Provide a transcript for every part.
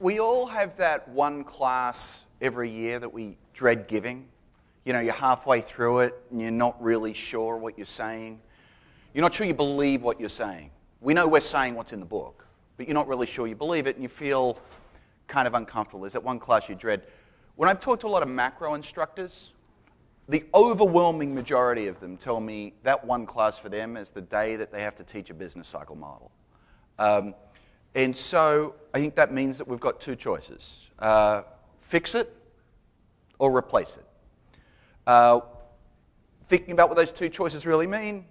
We all have that one class every year that we dread giving. You know, you're halfway through it and you're not really sure what you're saying. You're not sure you believe what you're saying. We know we're saying what's in the book, but you're not really sure you believe it and you feel kind of uncomfortable. There's that one class you dread. When I've talked to a lot of macro instructors, the overwhelming majority of them tell me that one class for them is the day that they have to teach a business cycle model. And so I think that means that we've got two choices. Fix it or replace it. Thinking about what those two choices really mean,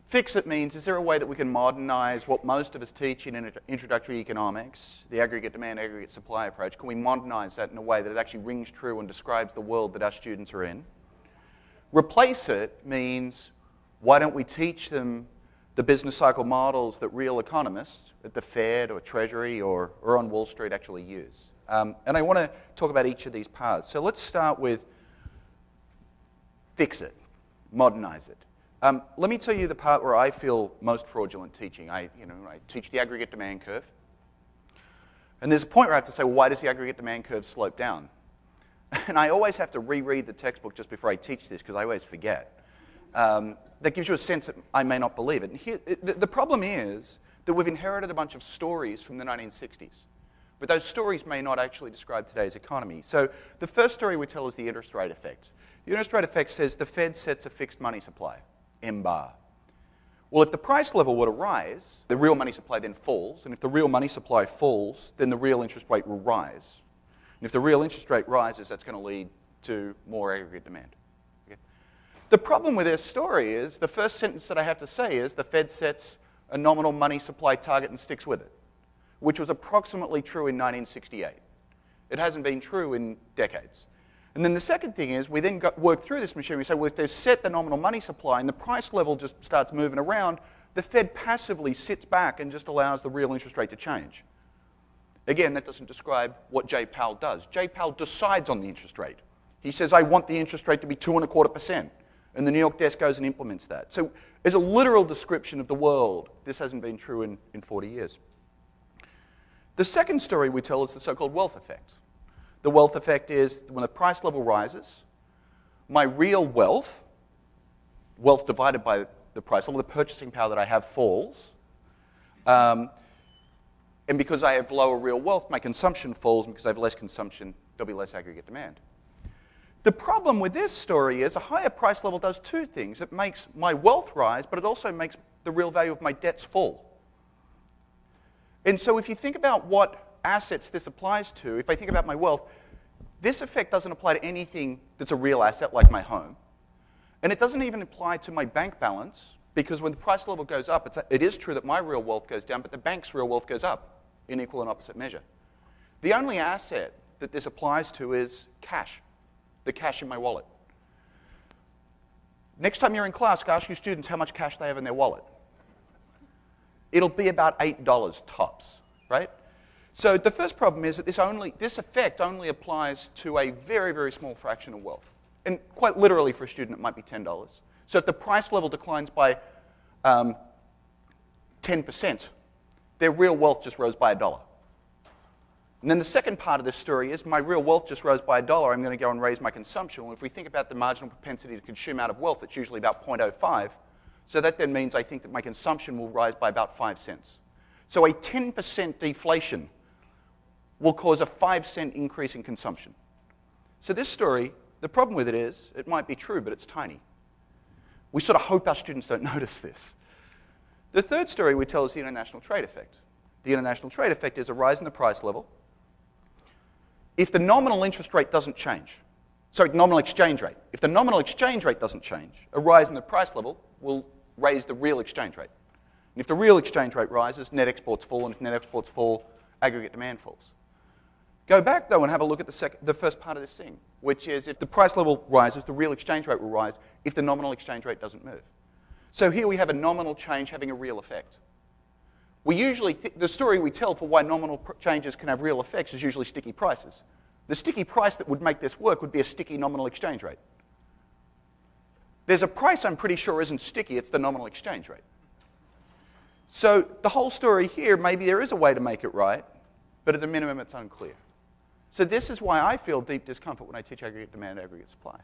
fix it means, is there a way that we can modernize what most of us teach in introductory economics, the aggregate demand, aggregate supply approach? Can we modernize that in a way that it actually rings true and describes the world that our students are in? Replace it means, why don't we teach them the business cycle models that real economists at the Fed or Treasury or on Wall Street actually use? And I want to talk about each of these paths. So let's start with fix it, modernize it. Let me tell you the part where I feel most fraudulent teaching. I teach the aggregate demand curve. And there's a point where I have to say, well, why does the aggregate demand curve slope down? And I always have to reread the textbook just before I teach this because I always forget. That gives you a sense that I may not believe it. And here, the problem is that we've inherited a bunch of stories from the 1960s. But those stories may not actually describe today's economy. So the first story we tell is the interest rate effect. The interest rate effect says the Fed sets a fixed money supply, M bar. Well, if the price level were to rise, the real money supply then falls. And if the real money supply falls, then the real interest rate will rise. And if the real interest rate rises, that's going to lead to more aggregate demand. Okay? The problem with this story is the first sentence that I have to say is the Fed sets a nominal money supply target and sticks with it, which was approximately true in 1968. It hasn't been true in decades. And then the second thing is we then work through this machine. We say, well, if they've set the nominal money supply and the price level just starts moving around, the Fed passively sits back and just allows the real interest rate to change. Again, that doesn't describe what Jay Powell does. Jay Powell decides on the interest rate. He says, I want the interest rate to be 2.25%. And the New York desk goes and implements that. So as a literal description of the world, this hasn't been true in 40 years. The second story we tell is the so-called wealth effect. The wealth effect is when the price level rises, my real wealth divided by the price level, the purchasing power that I have falls. And because I have lower real wealth, my consumption falls, and because I have less consumption, there'll be less aggregate demand. The problem with this story is a higher price level does two things. It makes my wealth rise, but it also makes the real value of my debts fall. And so if you think about what assets this applies to, if I think about my wealth, this effect doesn't apply to anything that's a real asset like my home. And it doesn't even apply to my bank balance, because when the price level goes up, it is true that my real wealth goes down, but the bank's real wealth goes up in equal and opposite measure. The only asset that this applies to is cash, the cash in my wallet. Next time you're in class, ask your students how much cash they have in their wallet. It'll be about $8 tops, right? So the first problem is that this effect only applies to a very, very small fraction of wealth. And quite literally for a student, it might be $10. So if the price level declines by 10%, their real wealth just rose by $1. And then the second part of this story is my real wealth just rose by $1. I'm going to go and raise my consumption. Well, if we think about the marginal propensity to consume out of wealth, it's usually about 0.05. So that then means I think that my consumption will rise by about 5 cents. So a 10% deflation will cause a 5-cent increase in consumption. So this story, the problem with it is, it might be true, but it's tiny. We sort of hope our students don't notice this. The third story we tell is the international trade effect. The international trade effect is a rise in the price level. If the nominal interest rate doesn't change, nominal exchange rate. If the nominal exchange rate doesn't change, a rise in the price level will raise the real exchange rate. And if the real exchange rate rises, net exports fall, and if net exports fall, aggregate demand falls. Go back, though, and have a look at the first part of this thing, which is if the price level rises, the real exchange rate will rise if the nominal exchange rate doesn't move. So here we have a nominal change having a real effect. We usually, the story we tell for why nominal changes can have real effects is usually sticky prices. The sticky price that would make this work would be a sticky nominal exchange rate. There's a price I'm pretty sure isn't sticky, it's the nominal exchange rate. So the whole story here, maybe there is a way to make it right, but at the minimum it's unclear. So this is why I feel deep discomfort when I teach aggregate demand and aggregate supply.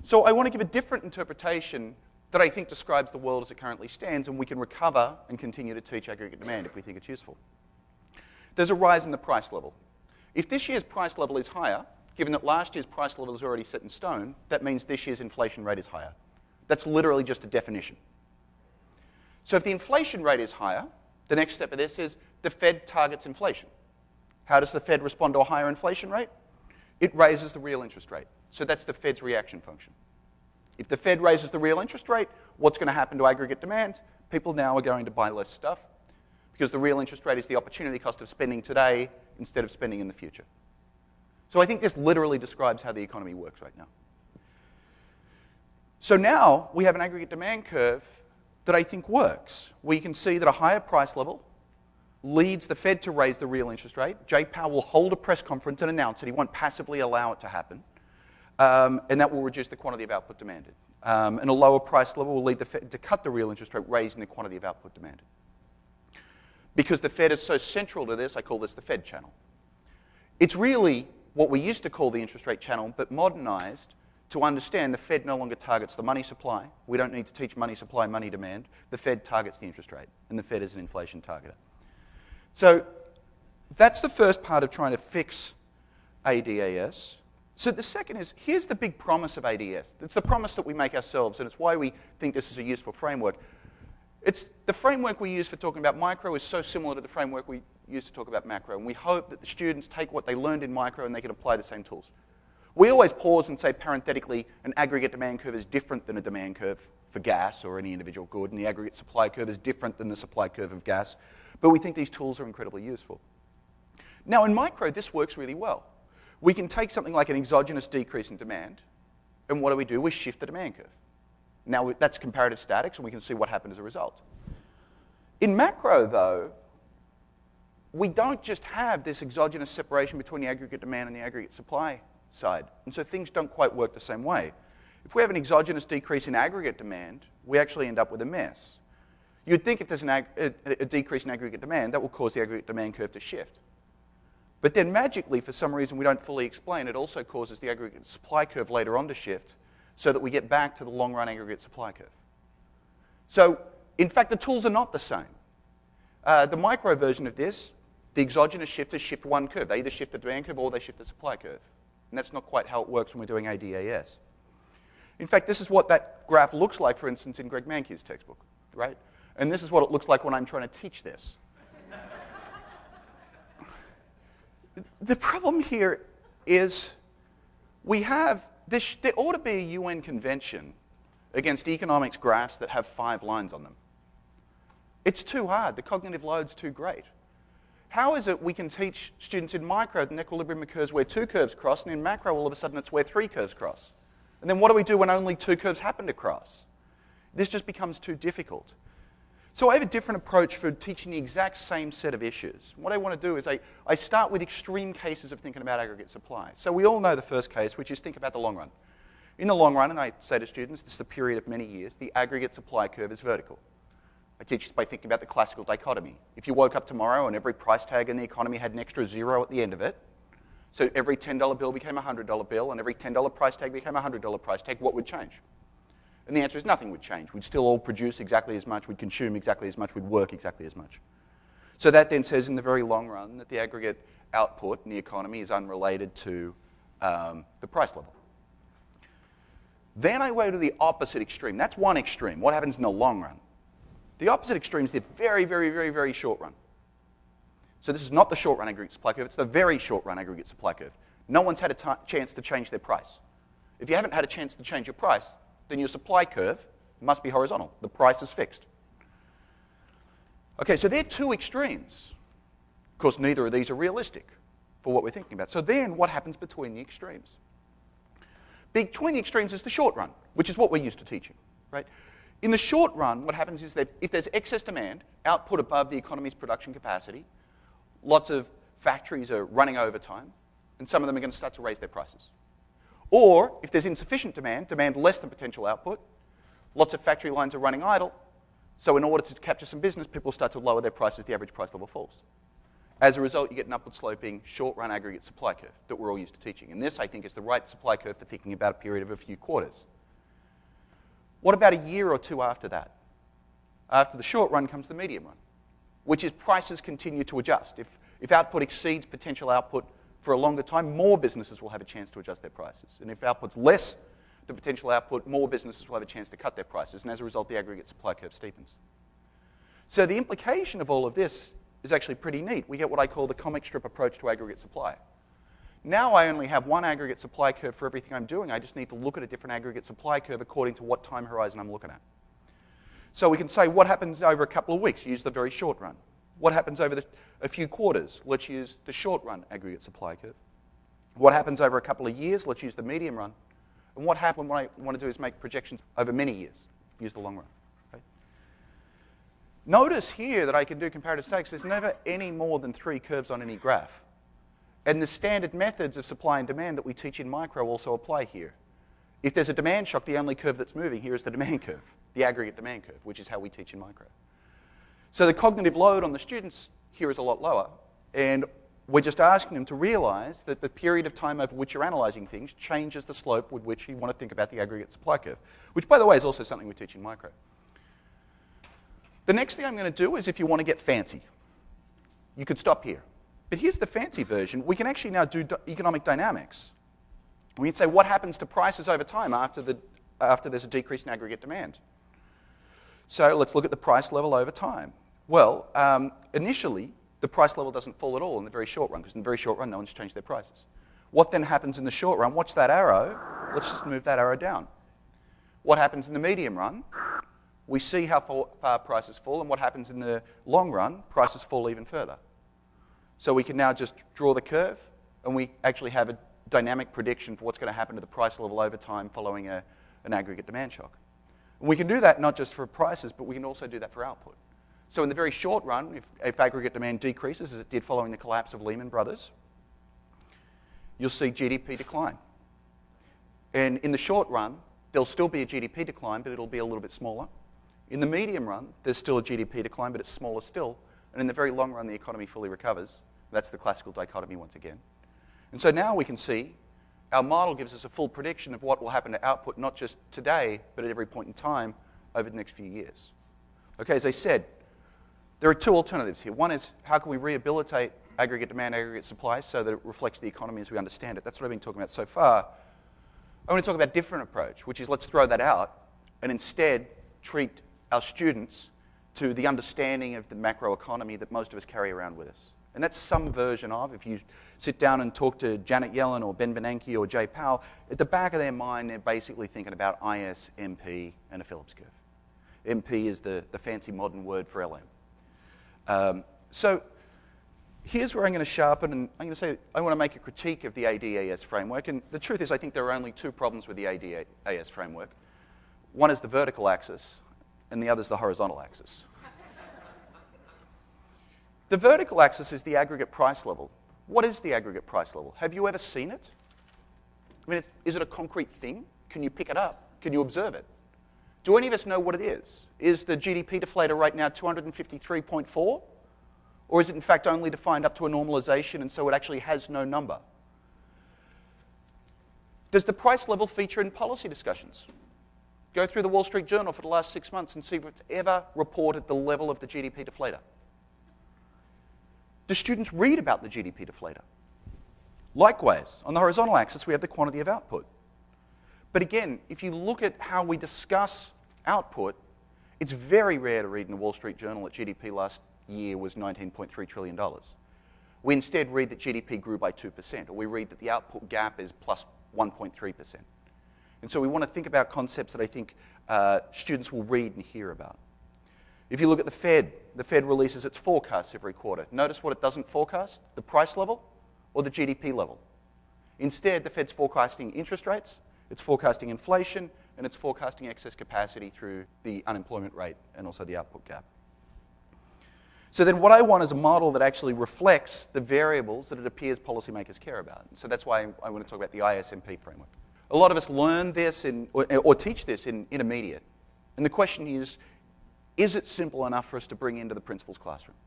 So I want to give a different interpretation that I think describes the world as it currently stands, and we can recover and continue to teach aggregate demand if we think it's useful. There's a rise in the price level. If this year's price level is higher, given that last year's price level is already set in stone, that means this year's inflation rate is higher. That's literally just a definition. So if the inflation rate is higher, the next step of this is the Fed targets inflation. How does the Fed respond to a higher inflation rate? It raises the real interest rate. So that's the Fed's reaction function. If the Fed raises the real interest rate, what's going to happen to aggregate demand? People now are going to buy less stuff because the real interest rate is the opportunity cost of spending today instead of spending in the future. So I think this literally describes how the economy works right now. So now we have an aggregate demand curve that I think works. We can see that a higher price level leads the Fed to raise the real interest rate. Jay Powell will hold a press conference and announce it. He won't passively allow it to happen. And that will reduce the quantity of output demanded. And a lower price level will lead the Fed to cut the real interest rate, raising the quantity of output demanded. Because the Fed is so central to this, I call this the Fed channel. It's really what we used to call the interest rate channel, but modernized to understand the Fed no longer targets the money supply. We don't need to teach money supply, money demand. The Fed targets the interest rate, and the Fed is an inflation targeter. So that's the first part of trying to fix ADAS. So the second is, here's the big promise of ADS. It's the promise that we make ourselves, and it's why we think this is a useful framework. It's the framework we use for talking about micro is so similar to the framework we use to talk about macro, and we hope that the students take what they learned in micro and they can apply the same tools. We always pause and say parenthetically, an aggregate demand curve is different than a demand curve for gas or any individual good, and the aggregate supply curve is different than the supply curve of gas. But we think these tools are incredibly useful. Now, in micro, this works really well. We can take something like an exogenous decrease in demand, and what do? We shift the demand curve. Now, that's comparative statics, and we can see what happened as a result. In macro, though, we don't just have this exogenous separation between the aggregate demand and the aggregate supply side, and so things don't quite work the same way. If we have an exogenous decrease in aggregate demand, we actually end up with a mess. You'd think if there's a decrease in aggregate demand, that will cause the aggregate demand curve to shift. But then magically, for some reason we don't fully explain, it also causes the aggregate supply curve later on to shift so that we get back to the long-run aggregate supply curve. So, in fact, the tools are not the same. The micro version of this, the exogenous shifters shift one curve. They either shift the demand curve or they shift the supply curve. And that's not quite how it works when we're doing ADAS. In fact, this is what that graph looks like, for instance, in Greg Mankew's textbook, right? And this is what it looks like when I'm trying to teach this. The problem here is we have this. There ought to be a UN convention against economics graphs that have 5 lines on them. It's too hard. The cognitive load's too great. How is it we can teach students in micro that an equilibrium occurs where 2 curves cross, and in macro all of a sudden it's where 3 curves cross? And then what do we do when only 2 curves happen to cross? This just becomes too difficult. So I have a different approach for teaching the exact same set of issues. What I want to do is I start with extreme cases of thinking about aggregate supply. So we all know the first case, which is think about the long run. In the long run, and I say to students, this is a period of many years, the aggregate supply curve is vertical. I teach this by thinking about the classical dichotomy. If you woke up tomorrow and every price tag in the economy had an extra 0 at the end of it, so every $10 bill became a $100 bill and every $10 price tag became a $100 price tag, what would change? And the answer is nothing would change. We'd still all produce exactly as much, we'd consume exactly as much, we'd work exactly as much. So that then says in the very long run that the aggregate output in the economy is unrelated to the price level. Then I go to the opposite extreme. That's one extreme. What happens in the long run? The opposite extreme is the very, very, very, very short run. So this is not the short run aggregate supply curve, it's the very short run aggregate supply curve. No one's had a chance to change their price. If you haven't had a chance to change your price, then your supply curve must be horizontal. The price is fixed. Okay, so they're 2 extremes. Of course, neither of these are realistic for what we're thinking about. So then what happens between the extremes? Between the extremes is the short run, which is what we're used to teaching, right? In the short run, what happens is that if there's excess demand, output above the economy's production capacity, lots of factories are running overtime, and some of them are going to start to raise their prices. Or, if there's insufficient demand, demand less than potential output, lots of factory lines are running idle, so in order to capture some business, people start to lower their prices, the average price level falls. As a result, you get an upward sloping short-run aggregate supply curve that we're all used to teaching. And this, I think, is the right supply curve for thinking about a period of a few quarters. What about a year or two after that? After the short run comes the medium run, which is prices continue to adjust. If output exceeds potential output for a longer time, more businesses will have a chance to adjust their prices. And if output's less than potential output, more businesses will have a chance to cut their prices. And as a result, the aggregate supply curve steepens. So the implication of all of this is actually pretty neat. We get what I call the comic strip approach to aggregate supply. Now I only have one aggregate supply curve for everything I'm doing. I just need to look at a different aggregate supply curve according to what time horizon I'm looking at. So we can say what happens over a couple of weeks, use the very short run. What happens over a few quarters, let's use the short run aggregate supply curve. What happens over a couple of years, let's use the medium run. And what happens when I want to do is make projections over many years, use the long run. Okay? Notice here that I can do comparative statistics. There's never any more than 3 curves on any graph. And the standard methods of supply and demand that we teach in micro also apply here. If there's a demand shock, the only curve that's moving here is the demand curve, the aggregate demand curve, which is how we teach in micro. So the cognitive load on the students here is a lot lower, and we're just asking them to realize that the period of time over which you're analyzing things changes the slope with which you want to think about the aggregate supply curve, which, by the way, is also something we teach in micro. The next thing I'm going to do is if you want to get fancy. You could stop here. But here's the fancy version. We can actually now do economic dynamics. We can say what happens to prices over time after there's a decrease in aggregate demand. So let's look at the price level over time. Well, initially, the price level doesn't fall at all in the very short run, because in the very short run, no one's changed their prices. What then happens in the short run? Watch that arrow. Let's just move that arrow down. What happens in the medium run? We see how far prices fall, and what happens in the long run? Prices fall even further. So we can now just draw the curve, and we actually have a dynamic prediction for what's going to happen to the price level over time following an aggregate demand shock. And we can do that not just for prices, but we can also do that for output. So in the very short run, if aggregate demand decreases, as it did following the collapse of Lehman Brothers, you'll see GDP decline. And in the short run, there'll still be a GDP decline, but it'll be a little bit smaller. In the medium run, there's still a GDP decline, but it's smaller still. And in the very long run, the economy fully recovers. That's the classical dichotomy once again. And so now we can see our model gives us a full prediction of what will happen to output, not just today, but at every point in time over the next few years. Okay, as I said, there are 2 alternatives here. One is how can we rehabilitate aggregate demand, aggregate supply so that it reflects the economy as we understand it. That's what I've been talking about so far. I want to talk about a different approach, which is let's throw that out and instead treat our students to the understanding of the macroeconomy that most of us carry around with us. And that's some version of, if you sit down and talk to Janet Yellen or Ben Bernanke or Jay Powell, at the back of their mind, they're basically thinking about IS, MP, and a Phillips curve. MP is the fancy modern word for LM. So here's where I'm going to sharpen, and I'm going to say I want to make a critique of the ADAS framework. And the truth is I think there are only 2 problems with the ADAS framework. One is the vertical axis, and the other is the horizontal axis. The vertical axis is the aggregate price level. What is the aggregate price level? Have you ever seen it? I mean, is it a concrete thing? Can you pick it up? Can you observe it? Do any of us know what it is? Is the GDP deflator right now 253.4? Or is it in fact only defined up to a normalization and so it actually has no number? Does the price level feature in policy discussions? Go through the Wall Street Journal for the last 6 months and see if it's ever reported the level of the GDP deflator. Do students read about the GDP deflator? Likewise, on the horizontal axis, we have the quantity of output. But again, if you look at how we discuss output, it's very rare to read in the Wall Street Journal that GDP last year was $19.3 trillion. We instead read that GDP grew by 2%, or we read that the output gap is plus 1.3%. And so we want to think about concepts that I think students will read and hear about. If you look at the Fed releases its forecasts every quarter. Notice what it doesn't forecast, the price level or the GDP level. Instead, the Fed's forecasting interest rates, it's forecasting inflation, and it's forecasting excess capacity through the unemployment rate and also the output gap. So then what I want is a model that actually reflects the variables that it appears policymakers care about. So that's why I want to talk about the ISMP framework. A lot of us learn this or teach this in intermediate. And the question is it simple enough for us to bring into the principal's classroom?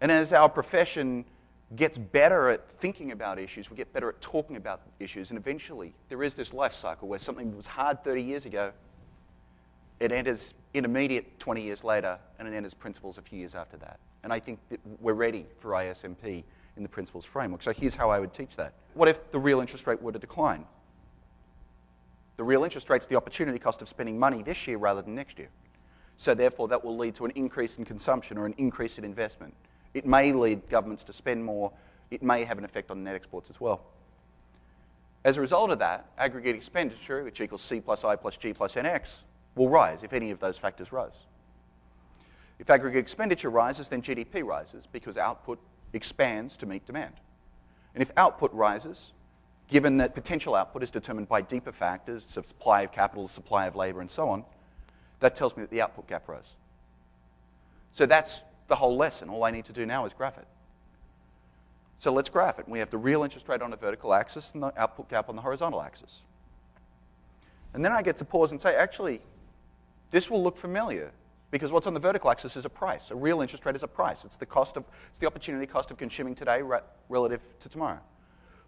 And as our profession gets better at thinking about issues, we get better at talking about issues, and eventually there is this life cycle where something that was hard 30 years ago, it enters intermediate 20 years later, and it enters principles a few years after that. And I think that we're ready for ISMP in the principles framework. So here's how I would teach that. What if the real interest rate were to decline? The real interest rate's the opportunity cost of spending money this year rather than next year. So therefore, that will lead to an increase in consumption or an increase in investment. It may lead governments to spend more. It may have an effect on net exports as well. As a result of that, aggregate expenditure, which equals C plus I plus G plus NX, will rise if any of those factors rise. If aggregate expenditure rises, then GDP rises because output expands to meet demand. And if output rises, given that potential output is determined by deeper factors, supply of capital, supply of labor, and so on, that tells me that the output gap rose. So that's the whole lesson. All I need to do now is graph it. So let's graph it. We have the real interest rate on the vertical axis and the output gap on the horizontal axis. And then I get to pause and say, actually, this will look familiar because what's on the vertical axis is a price. A real interest rate is a price. It's the opportunity cost of consuming today relative to tomorrow.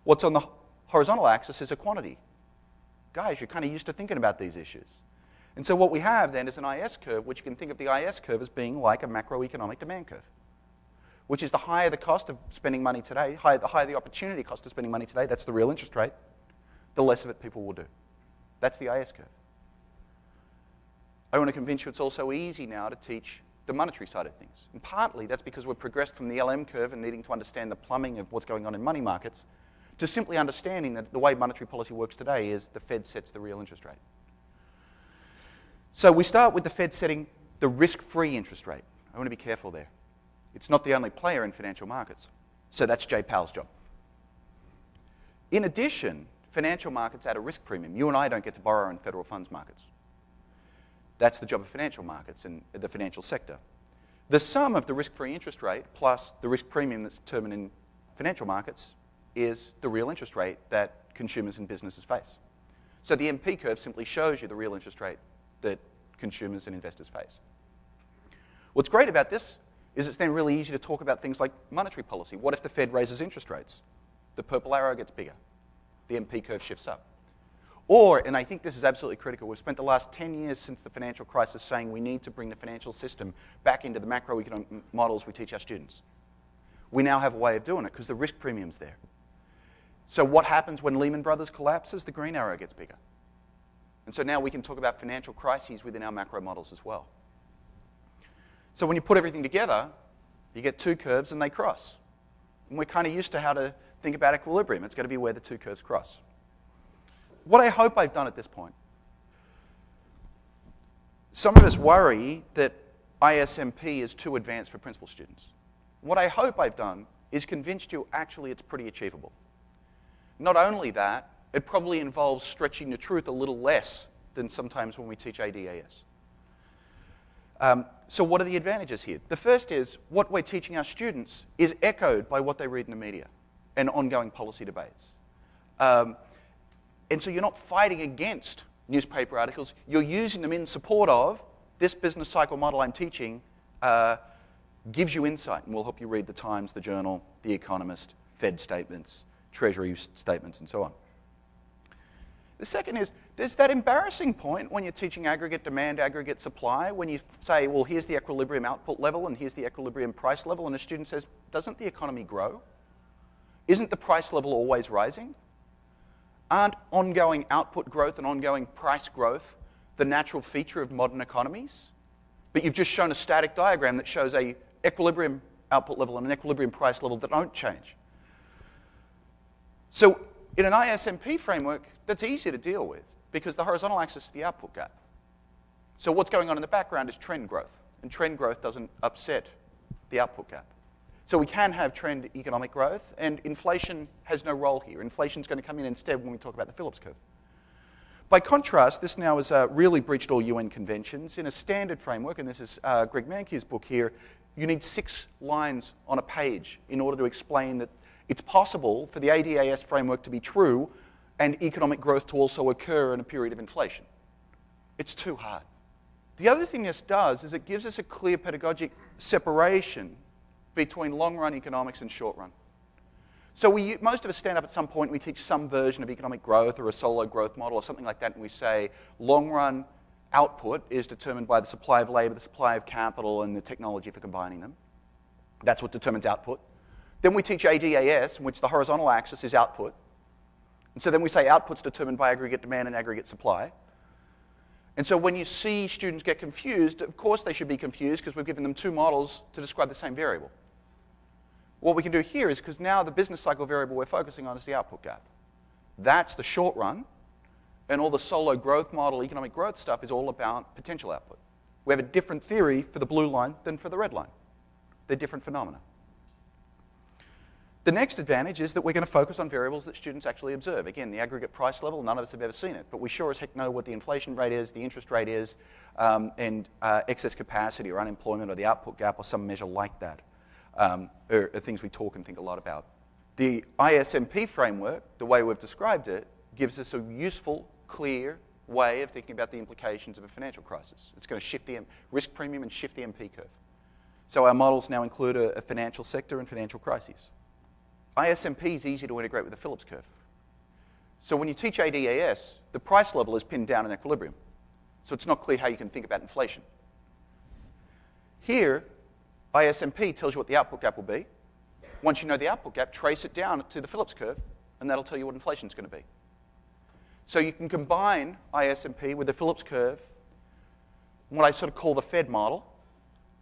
What's on the horizontal axis is a quantity. Guys, you're kind of used to thinking about these issues. And so what we have then is an IS curve, which you can think of the IS curve as being like a macroeconomic demand curve, which is the higher the cost of spending money today, the higher the opportunity cost of spending money today, that's the real interest rate, the less of it people will do. That's the IS curve. I want to convince you it's also easy now to teach the monetary side of things. And partly that's because we've progressed from the LM curve and needing to understand the plumbing of what's going on in money markets to simply understanding that the way monetary policy works today is the Fed sets the real interest rate. So we start with the Fed setting the risk-free interest rate. I want to be careful there. It's not the only player in financial markets. So that's Jay Powell's job. In addition, financial markets add a risk premium. You and I don't get to borrow in federal funds markets. That's the job of financial markets and the financial sector. The sum of the risk-free interest rate plus the risk premium that's determined in financial markets is the real interest rate that consumers and businesses face. So the MP curve simply shows you the real interest rate that consumers and investors face. What's great about this is it's then really easy to talk about things like monetary policy. What if the Fed raises interest rates? The purple arrow gets bigger. The MP curve shifts up. Or, and I think this is absolutely critical, we've spent the last 10 years since the financial crisis saying we need to bring the financial system back into the macroeconomic models we teach our students. We now have a way of doing it because the risk premium's there. So what happens when Lehman Brothers collapses? The green arrow gets bigger. And so now we can talk about financial crises within our macro models as well. So when you put everything together, you get two curves and they cross. And we're kind of used to how to think about equilibrium. It's going to be where the two curves cross. What I hope I've done at this point, some of us worry that ISMP is too advanced for principal students. What I hope I've done is convinced you actually it's pretty achievable. Not only that, it probably involves stretching the truth a little less than sometimes when we teach ADAS. So what are the advantages here? The first is what we're teaching our students is echoed by what they read in the media and ongoing policy debates. And so you're not fighting against newspaper articles. You're using them in support of this business cycle model I'm teaching gives you insight and will help you read the Times, the Journal, the Economist, Fed statements, Treasury statements, and so on. The second is, there's that embarrassing point when you're teaching aggregate demand, aggregate supply, when you say, well, here's the equilibrium output level and here's the equilibrium price level, and a student says, doesn't the economy grow? Isn't the price level always rising? Aren't ongoing output growth and ongoing price growth the natural feature of modern economies? But you've just shown a static diagram that shows an equilibrium output level and an equilibrium price level that don't change. So in an ISMP framework, that's easy to deal with because the horizontal axis is the output gap. So what's going on in the background is trend growth, and trend growth doesn't upset the output gap. So we can have trend economic growth, and inflation has no role here. Inflation's going to come in instead when we talk about the Phillips curve. By contrast, this now has really breached all UN conventions. In a standard framework, and this is Greg Mankew's book here, you need 6 lines on a page in order to explain that it's possible for the ADAS framework to be true and economic growth to also occur in a period of inflation. It's too hard. The other thing this does is it gives us a clear pedagogic separation between long-run economics and short-run. So most of us stand up at some point and we teach some version of economic growth or a solo growth model or something like that, and we say long-run output is determined by the supply of labor, the supply of capital, and the technology for combining them. That's what determines output. Then we teach ADAS, in which the horizontal axis is output. And so then we say output's determined by aggregate demand and aggregate supply. And so when you see students get confused, of course they should be confused because we've given them two models to describe the same variable. What we can do here is, because now the business cycle variable we're focusing on is the output gap. That's the short run, and all the solo growth model, economic growth stuff is all about potential output. We have a different theory for the blue line than for the red line. They're different phenomena. The next advantage is that we're going to focus on variables that students actually observe. Again, the aggregate price level, none of us have ever seen it, but we sure as heck know what the inflation rate is, the interest rate is, and excess capacity or unemployment or the output gap or some measure like that. Are things we talk and think a lot about. The ISMP framework, the way we've described it, gives us a useful, clear way of thinking about the implications of a financial crisis. It's going to shift the risk premium and shift the MP curve. So our models now include a financial sector and financial crises. ISMP is easy to integrate with the Phillips curve. So when you teach ADAS, the price level is pinned down in equilibrium. So it's not clear how you can think about inflation. Here, ISMP tells you what the output gap will be. Once you know the output gap, trace it down to the Phillips curve, and that'll tell you what inflation is going to be. So you can combine ISMP with the Phillips curve, what I sort of call the Fed model.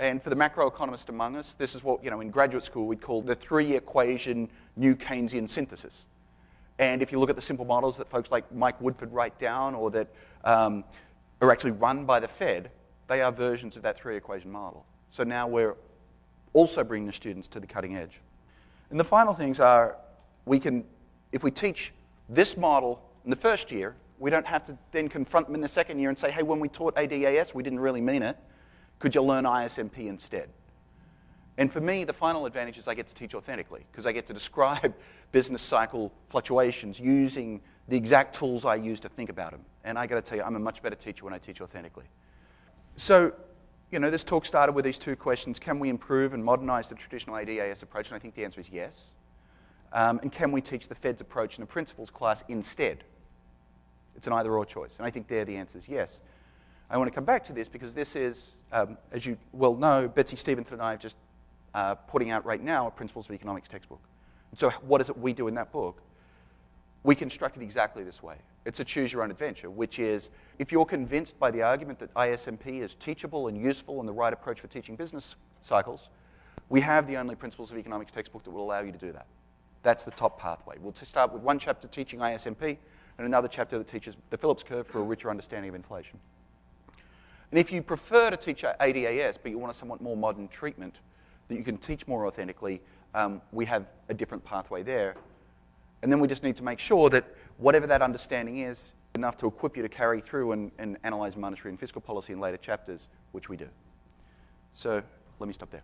And for the macroeconomist among us, this is what, in graduate school we'd call the three-equation new Keynesian synthesis. And if you look at the simple models that folks like Mike Woodford write down or that are actually run by the Fed, they are versions of that three-equation model. So now we're also bringing the students to the cutting edge. And the final things are, if we teach this model in the first year, we don't have to then confront them in the second year and say, hey, when we taught ADAS, we didn't really mean it. Could you learn ISMP instead? And for me, the final advantage is I get to teach authentically, because I get to describe business cycle fluctuations using the exact tools I use to think about them. And I got to tell you, I'm a much better teacher when I teach authentically. So, this talk started with these two questions. Can we improve and modernize the traditional ADAS approach? And I think the answer is yes. And can we teach the Fed's approach in a principles class instead? It's an either-or choice. And I think there the answer is yes. I want to come back to this because this is, as you well know, Betsy Stevenson and I are just putting out right now a Principles of Economics textbook. And so what is it we do in that book? We construct it exactly this way. It's a choose-your-own-adventure, which is if you're convinced by the argument that ISMP is teachable and useful and the right approach for teaching business cycles, we have the only Principles of Economics textbook that will allow you to do that. That's the top pathway. We'll start with one chapter teaching ISMP and another chapter that teaches the Phillips curve for a richer understanding of inflation. And if you prefer to teach ADAS, but you want a somewhat more modern treatment that you can teach more authentically, we have a different pathway there. And then we just need to make sure that whatever that understanding is, enough to equip you to carry through and analyze monetary and fiscal policy in later chapters, which we do. So let me stop there.